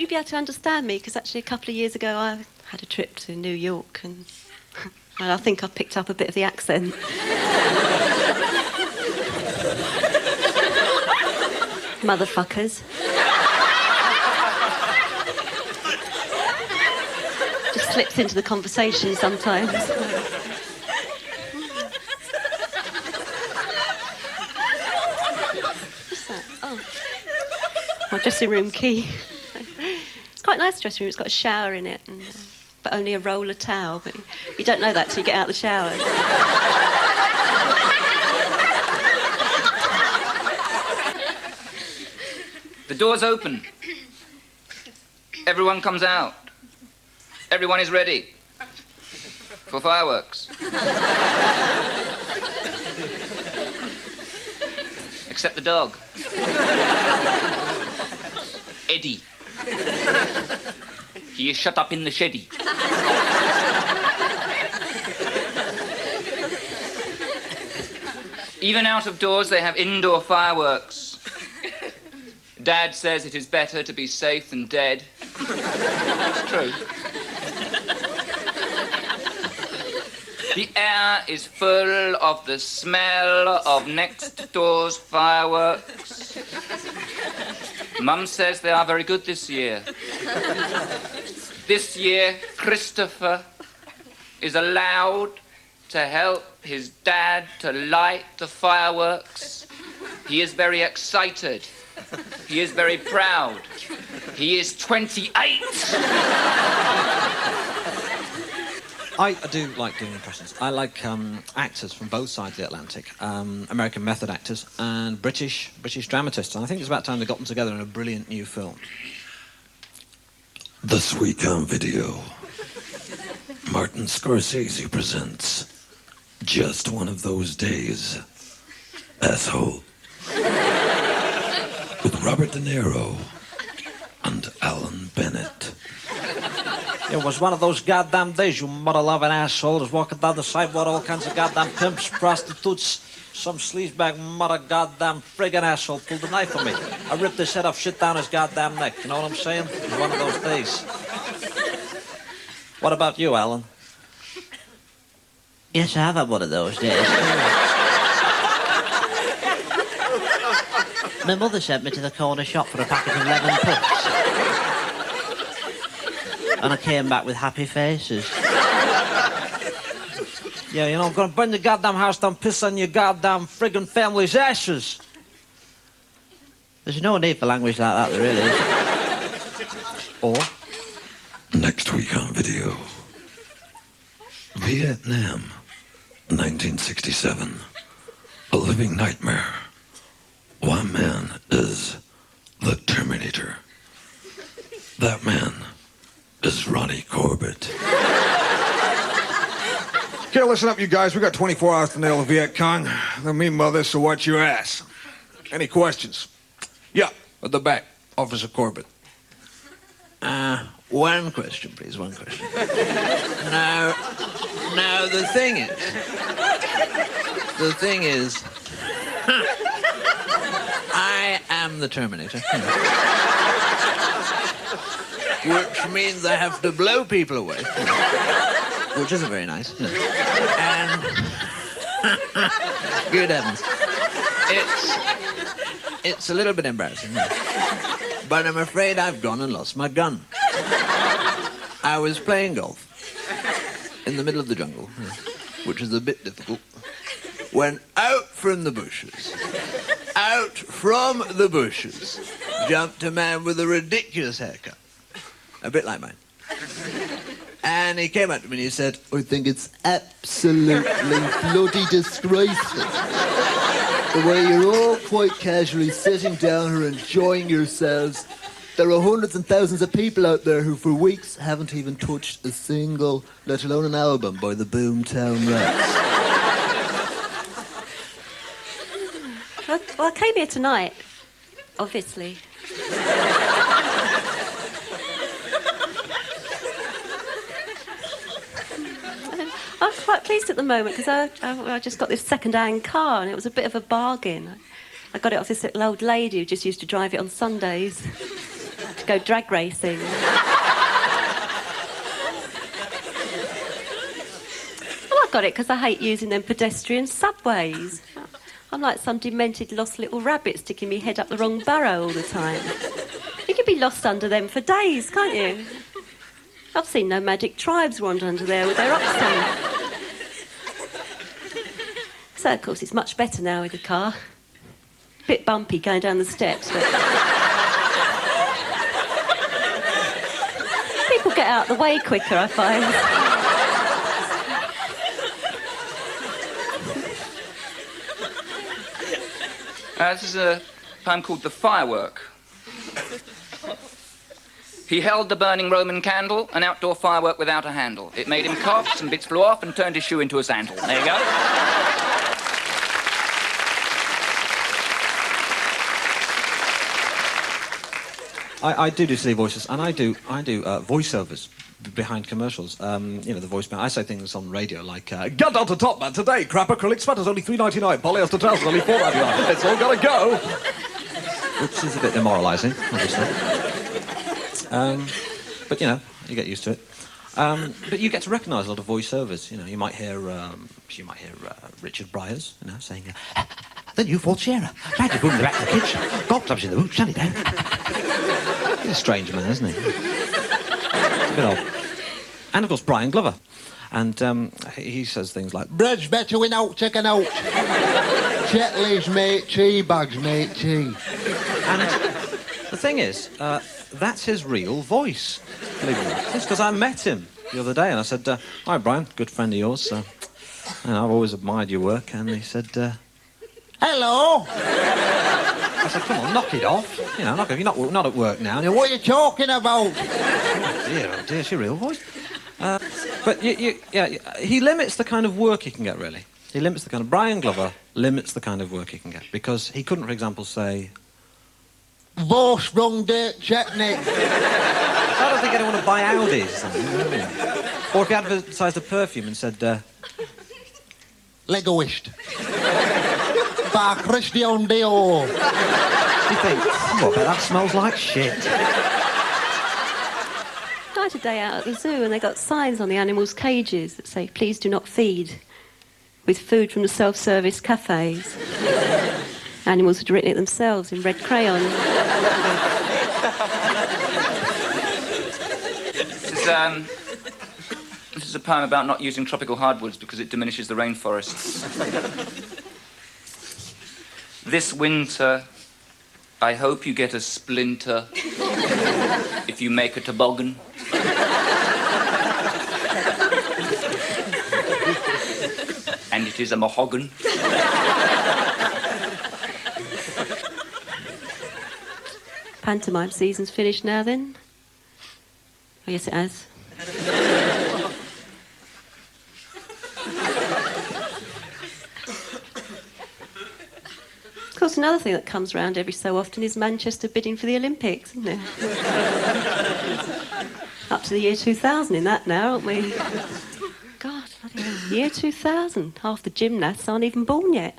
you'll be able to understand me, because actually a couple of years ago I had a trip to New York and I think I picked up a bit of the accent. Motherfuckers. Just slips into the conversation sometimes. What's that? Oh. My dressing room key. It's quite a nice dressing room. It's got a shower in it, and, but only a roller towel. But you don't know that till you get out of the shower. The door's open. Everyone comes out. Everyone is ready for fireworks. Except the dog. Eddie. He is shut up in the sheddy. Even out of doors, they have indoor fireworks. Dad says it is better to be safe than dead. It's true. The air is full of the smell of next door's fireworks. Mum says they are very good this year. This year, Christopher is allowed to help his dad to light the fireworks. He is very excited. He is very proud. He is 28. I do like doing impressions. I like actors from both sides of the Atlantic, American method actors and British dramatists. And I think it's about time they got them together in a brilliant new film. This week on video, Martin Scorsese presents Just One of Those Days, Asshole, with Robert De Niro and Alan Bennett. It was one of those goddamn days, you mother-loving asshole. Was walking down the sidewalk, all kinds of goddamn pimps, prostitutes, some sleazebag mother goddamn friggin' asshole pulled a knife on me. I ripped his head off, shit down his goddamn neck. You know what I'm saying? It was one of those days. What about you, Alan? Yes, I have had one of those days. My mother sent me to the corner shop for a packet of lemon puffs. And I came back with happy faces. Yeah, you know, I'm gonna burn the goddamn house down, piss on your goddamn friggin' family's ashes. There's no need for language like that, there really is. Or? Next week on video, Vietnam, 1967, a living nightmare. One man is the Terminator. That man is Ronnie Corbett. Okay, listen up, you guys. We got 24 hours to nail the Viet Cong. They'll mean mother, so watch your ass. Any questions? Yeah, at the back, Officer Corbett. One question, please, one question. Now, the thing is, I am the Terminator. Which means I have to blow people away. Which isn't very nice. And good heavens. It's a little bit embarrassing. But I'm afraid I've gone and lost my gun. I was playing golf in the middle of the jungle, which is a bit difficult, when out from the bushes, jumped a man with a ridiculous haircut. A bit like mine. And he came up to me and he said, I think it's absolutely bloody disgraceful. The way you're all quite casually sitting down here enjoying yourselves. There are hundreds and thousands of people out there who for weeks haven't even touched a single, let alone an album, by the Boomtown Rats. Well, I came here tonight, obviously. I'm quite pleased at the moment because I just got this second-hand car and it was a bit of a bargain. I got it off this little old lady who just used to drive it on Sundays to go drag racing. Well, I got it because I hate using them pedestrian subways. I'm like some demented lost little rabbit sticking me head up the wrong burrow all the time. You could be lost under them for days, can't you? I've seen nomadic tribes wander under there with their oxen. So, of course, it's much better now with the car. Bit bumpy going down the steps, but... people get out the way quicker, I find. This is a poem called The Firework. He held the burning Roman candle, an outdoor firework without a handle. It made him cough, some bits flew off and turned his shoe into a sandal. There you go. I do silly voices, and I do voiceovers behind commercials. You know, the voice. I say things on radio like, Get down to top, man, today. Crap acrylic sweater's only $3.99. Polyester trousers only $4.99. It's all gotta go. which is a bit demoralising, obviously. But, you know, you get used to it. But you get to recognise a lot of voiceovers. You know, you might hear Richard Briers, you know, saying, "The new Ford Sierra. Glad you put in the back of the kitchen. Golf clubs in the boot, shut it down." He's a strange man, isn't he? It's a bit odd. And, of course, Brian Glover. And he says things like, "Bread's better without chicken out. Chetley's mate tea, bags mate tea." And the thing is, that's his real voice. Believe it or not. It's because I met him the other day and I said, "Hi, Brian, good friend of yours. You know, I've always admired your work." And he said, "Hello." I said, "Come on, knock it off. You know, you're not at work now." And he went, "What are you talking about?" oh dear, it's your real voice. But he limits the kind of work he can get, really. He limits the kind of... Brian Glover limits the kind of work he can get, because he couldn't, for example, say... "Voice wrong date, chutney." I don't think anyone would buy Audis. You know what I mean? Or if he advertised a perfume and said... "Legoist. By Christian Dior." You think, "Oh, but that smells like shit." I had a day out at the zoo and they got signs on the animals' cages that say, "Please do not feed," with food from the self-service cafes. Animals had written it themselves in red crayon. This is a poem about not using tropical hardwoods because it diminishes the rainforests. This winter, I hope you get a splinter if you make a toboggan. And it is a mahogany. Pantomime season's finished now, then? Oh, yes, it has. Of course, another thing that comes round every so often is Manchester bidding for the Olympics, isn't it? Up to the year 2000 in that now, aren't we? God, bloody hell, year 2000. Half the gymnasts aren't even born yet.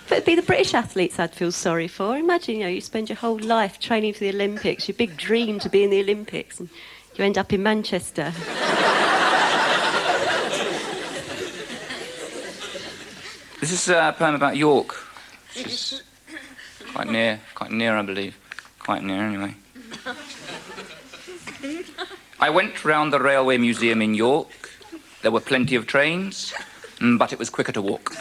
But it'd be the British athletes I'd feel sorry for. Imagine, you know, you spend your whole life training for the Olympics, your big dream to be in the Olympics, and you end up in Manchester. This is a poem about York, which is quite near, I believe. Quite near, anyway. I went round the railway museum in York. There were plenty of trains, but it was quicker to walk.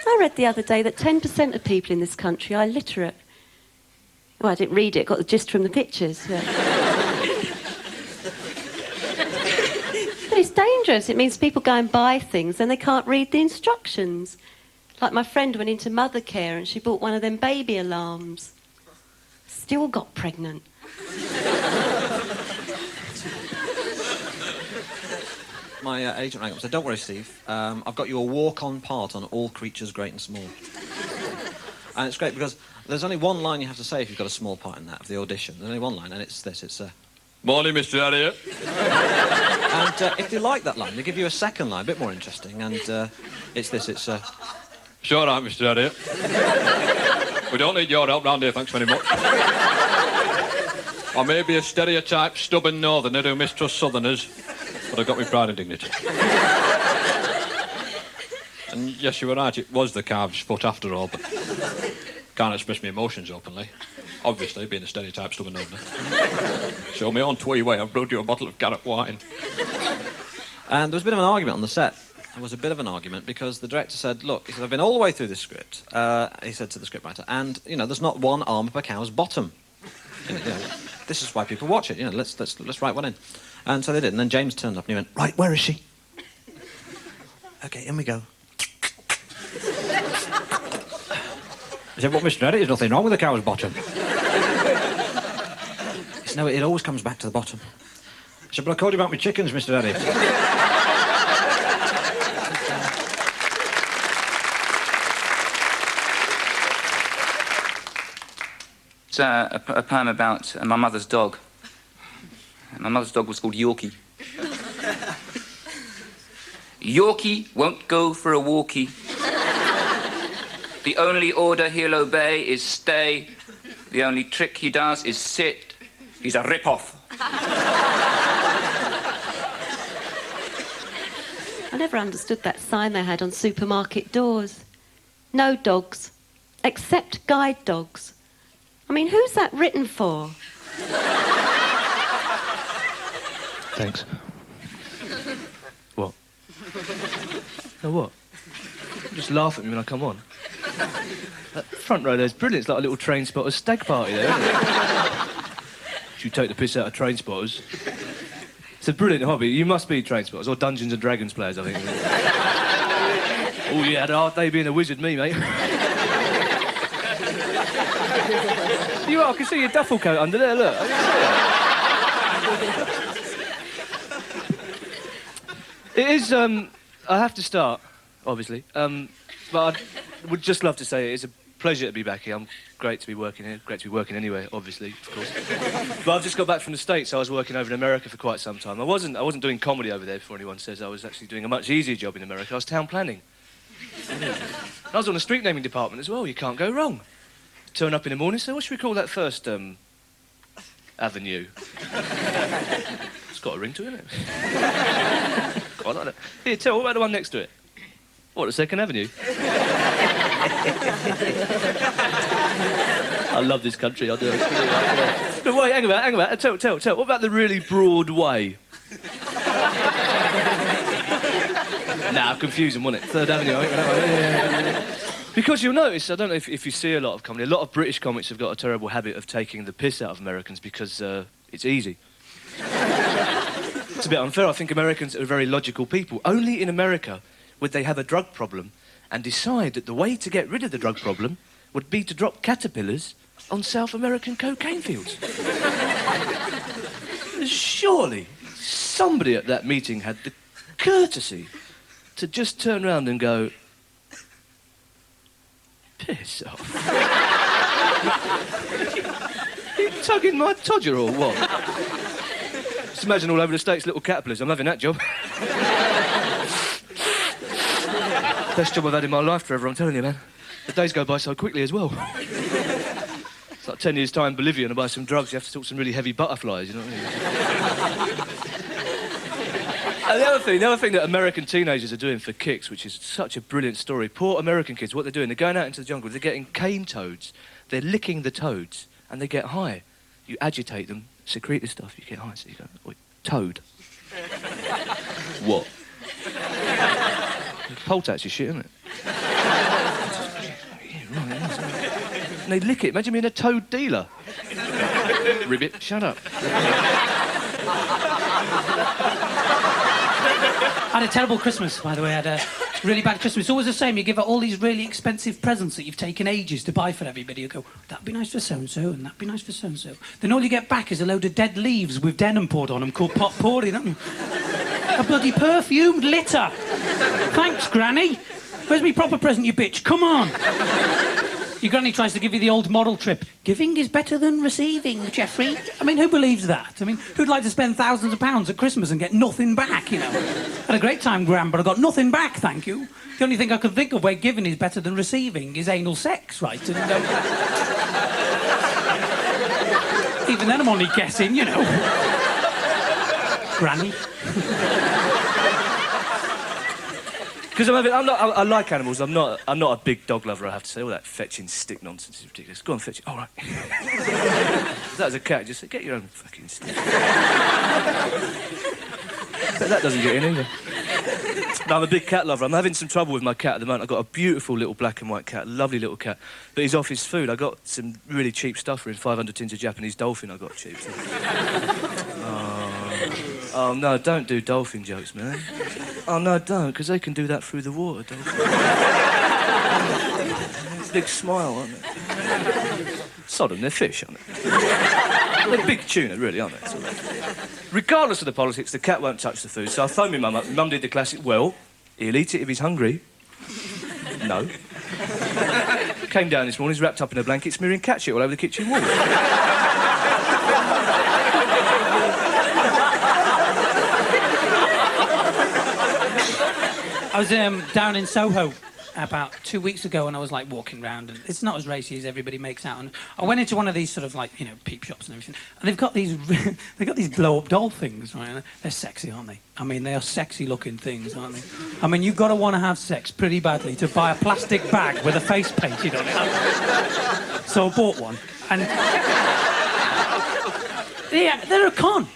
I read the other day that 10% of people in this country are illiterate. Well, I didn't read it, got the gist from the pictures. But it's dangerous. It means people go and buy things and they can't read the instructions. Like my friend went into mother care and she bought one of them baby alarms. Still got pregnant. My agent rang up and said, "Don't worry, Steve. I've got you a walk-on part on All Creatures Great and Small." And it's great because there's only one line you have to say if you've got a small part in that, of the audition. There's only one line, and it's this. It's, Morning, Mr. Elliot. And if they like that line, they give you a second line, a bit more interesting, and it's this, it's... Sure, right, Mr. Elliot. We don't need your help round here, thanks very much. I may be a stereotyped, stubborn northerner who mistrusts southerners, but I've got my pride and dignity. And yes, you were right, it was the calf's foot after all, but can't express my emotions openly. Obviously, being a stereotyped, stubborn northerner. So, my own twee way, I've brewed you a bottle of carrot wine. And there was a bit of an argument on the set. There was a bit of an argument because the director said, look, he said, I've been all the way through this script, he said to the scriptwriter, and, you know, there's not one arm of a cow's bottom. You know, this is why people watch it, you know, let's write one in. And so they did, and then James turned up and he went, right, where is she? OK, in we go. I said, well, Mr. Elliot, there's nothing wrong with the cow's bottom. He said, no, it always comes back to the bottom. I said, but I called you about my chickens, Mr. Elliot. It's a poem about my mother's dog. My mother's dog was called Yogi. Yorkie won't go for a walkie. The only order he'll obey is stay. The only trick he does is sit. He's a rip-off. I never understood that sign they had on supermarket doors. No dogs, except guide dogs. I mean, who's that written for? Thanks. What? No, what? Just laugh at me when I come on. That front row there's brilliant. It's like a little train spotters stag party there, isn't it? You take the piss out of train spotters. It's a brilliant hobby. You must be train spotters or Dungeons and Dragons players, I think. Oh, you had a hard day being a wizard, me, mate. You are. I can see your duffel coat under there, look. It is, I have to start, obviously, but I would just love to say it's a pleasure to be back here. I'm great to be working here, great to be working anywhere, obviously, of course. But I've just got back from the States. I was working over in America for quite some time. I wasn't doing comedy over there, before anyone says. I was actually doing a much easier job in America. I was town planning. I was on the street naming department as well. You can't go wrong. Turn up in the morning, say, what should we call that first, avenue? It's got a ring to it, hasn't it? Quite like that. Here, tell, what about the one next to it? What, the Second Avenue? I love this country, I do. But wait, hang about. Tell. What about the really broad way? Nah, confusing, wasn't it? Third Avenue, I think. Yeah. Because you'll notice, I don't know if you see a lot of comedy, a lot of British comics have got a terrible habit of taking the piss out of Americans because it's easy. It's a bit unfair. I think Americans are very logical people. Only in America would they have a drug problem and decide that the way to get rid of the drug problem would be to drop caterpillars on South American cocaine fields. Surely somebody at that meeting had the courtesy to just turn around and go, piss off. You tugging my todger or what? Just imagine all over the States little caterpillars. I'm loving that job. Best job I've had in my life forever, I'm telling you, man. The days go by so quickly as well. It's like 10 years' time, Bolivia, and I buy some drugs, you have to talk some really heavy butterflies, you know what I mean? And the other thing that American teenagers are doing for kicks, which is such a brilliant story, poor American kids, what they're doing, they're going out into the jungle, they're getting cane toads, they're licking the toads, and they get high. You agitate them, secrete this stuff, you get high, so you go, wait, toad. What? Poleaxe is shit, isn't it? And they lick it, imagine being a toad dealer. Ribbit, shut up. I had a terrible Christmas, by the way. I had a really bad Christmas. It's always the same. You give out all these really expensive presents that you've taken ages to buy for everybody. You go, that'd be nice for so-and-so, and that'd be nice for so-and-so. Then all you get back is a load of dead leaves with denim poured on them called potpourri, don't you? A bloody perfumed litter. Thanks, Granny. Where's me proper present, you bitch? Come on. Your granny tries to give you the old moral trip. Giving is better than receiving, Geoffrey. I mean, who believes that? I mean, who'd like to spend thousands of pounds at Christmas and get nothing back, you know? Had a great time, Gran, but I got nothing back, thank you. The only thing I can think of where giving is better than receiving is anal sex, right? And, even then I'm only guessing, you know. Granny. Because I like animals. I'm not a big dog lover, I have to say. All that fetching stick nonsense is ridiculous. Go on, fetch it. All right. If that was a cat, just say, get your own fucking stick. But that doesn't get in either. No, I'm a big cat lover. I'm having some trouble with my cat at the moment. I've got a beautiful little black and white cat, lovely little cat, but he's off his food. I got some really cheap stuff for him, 500 tins of Japanese dolphin I got cheap. So. Oh, no, don't do dolphin jokes, man. Oh, no, don't, because they can do that through the water, dolphin. It's a big smile, aren't they? Sodom, they're fish, aren't they? They're big tuna, really, aren't they? Regardless of the politics, the cat won't touch the food, so I phoned my mum up. Mum did the classic, well, he'll eat it if he's hungry. No. Came down this morning, he's wrapped up in a blanket, smearing cat shit all over the kitchen wall. I was down in Soho about 2 weeks ago, and I was like walking around, and it's not as racy as everybody makes out. And I went into one of these sort of like, you know, peep shops and everything, and they've got these blow-up doll things, right? And they're sexy, aren't they? I mean, they are sexy-looking things, aren't they? I mean, you've got to want to have sex pretty badly to buy a plastic bag with a face painted on it. So I bought one, and yeah, they're a con.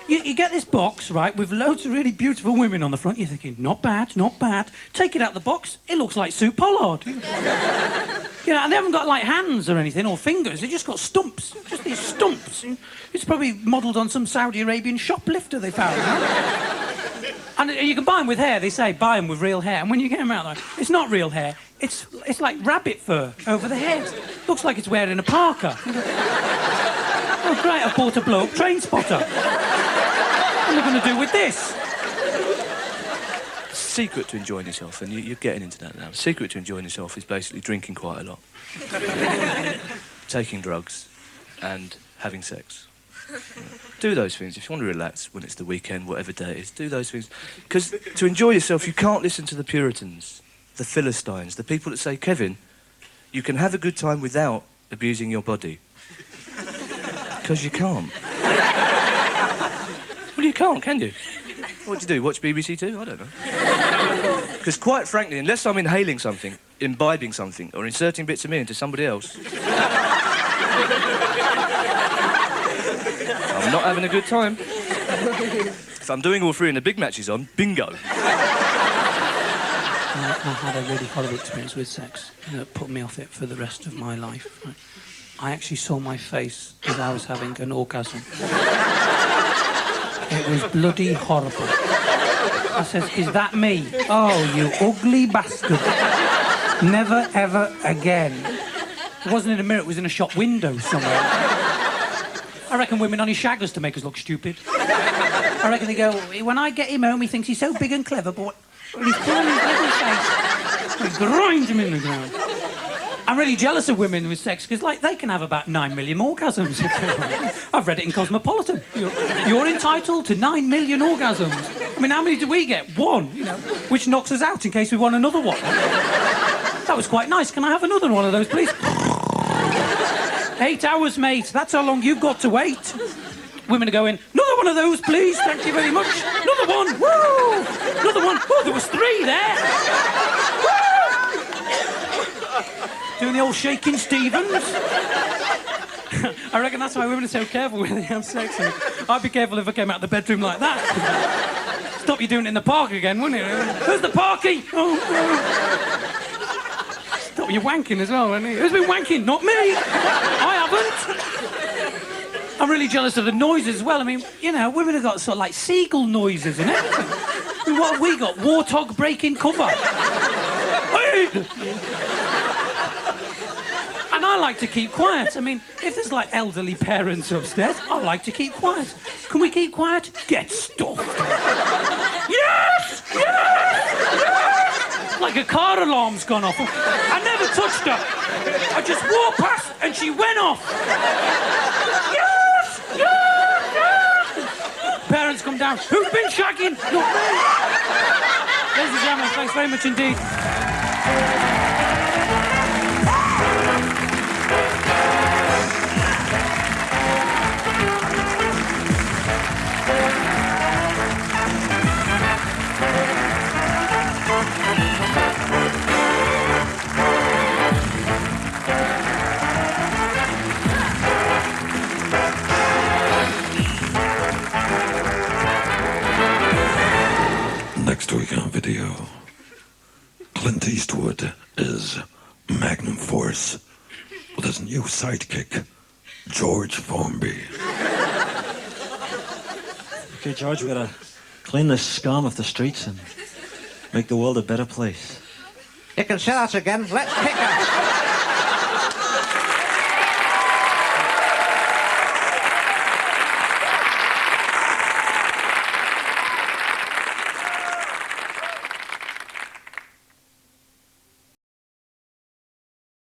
You get this box, right, with loads of really beautiful women on the front. You're thinking, not bad, not bad. Take it out of the box, it looks like Sue Pollard. You know, and they haven't got, like, hands or anything, or fingers. They've just got stumps. Just these stumps. It's probably modelled on some Saudi Arabian shoplifter they found. And you can buy them with hair. They say, buy them with real hair. And when you get them out, like, it's not real hair. It's like rabbit fur over the head. Looks like it's wearing a parka. Oh, great, I bought a bloke train spotter. What am I going to do with this? Secret to enjoying yourself, and you're getting into that now. Secret to enjoying yourself is basically drinking quite a lot, taking drugs, and having sex. Do those things. If you want to relax when it's the weekend, whatever day it is, do those things. Because to enjoy yourself, you can't listen to the Puritans, the Philistines, the people that say, Kevin, you can have a good time without abusing your body. Because you can't. Well, you can't, can you? What do you do, watch BBC Two? I don't know. Because quite frankly, unless I'm inhaling something, imbibing something, or inserting bits of me into somebody else, I'm not having a good time. If I'm doing all three and the big match is on, bingo. I had a really horrible experience with sex that put me off it for the rest of my life. I actually saw my face as I was having an orgasm. It was bloody horrible. I says, is that me? Oh, you ugly bastard. Never, ever again. It wasn't in a mirror, it was in a shop window somewhere. I reckon women only shag us to make us look stupid. I reckon they go, when I get him home, he thinks he's so big and clever, but when he's pulling his little face, we grind him in the ground. I'm really jealous of women with sex, because, like, they can have about 9 million orgasms. I've read it in Cosmopolitan. You're entitled to 9 million orgasms. I mean, how many do we get? One, you know, which knocks us out in case we want another one. That was quite nice. Can I have another one of those, please? 8 hours, mate. That's how long you've got to wait. Women are going, another one of those, please. Thank you very much. Another one. Woo! Another one. Oh, there was 3 there. Doing the old shaking Stevens. I reckon that's why women are so careful when they have sex. I'd be careful if I came out of the bedroom like that. Stop you doing it in the park again, wouldn't it? Where's the parky? Oh. Stop you wanking as well, wouldn't it? Who's been wanking? Not me. I haven't. I'm really jealous of the noises as well. I mean, you know, women have got sort of like seagull noises and everything. I mean, what have we got? Warthog breaking cover. And I like to keep quiet. I mean, if there's like elderly parents upstairs, I like to keep quiet. Can we keep quiet? Get stuffed. Yes! Yes! Yes! like a car alarm's gone off. I never touched her. I just walked past and she went off. Yes! Yes! Yes! Parents come down. Who's been shagging? Not me. Ladies and gentlemen, thanks very much indeed. Next week on video, Clint Eastwood is Magnum Force with his new sidekick, George Formby. Okay, George, we gotta clean this scum off the streets and make the world a better place. You can say that again. Let's kick her.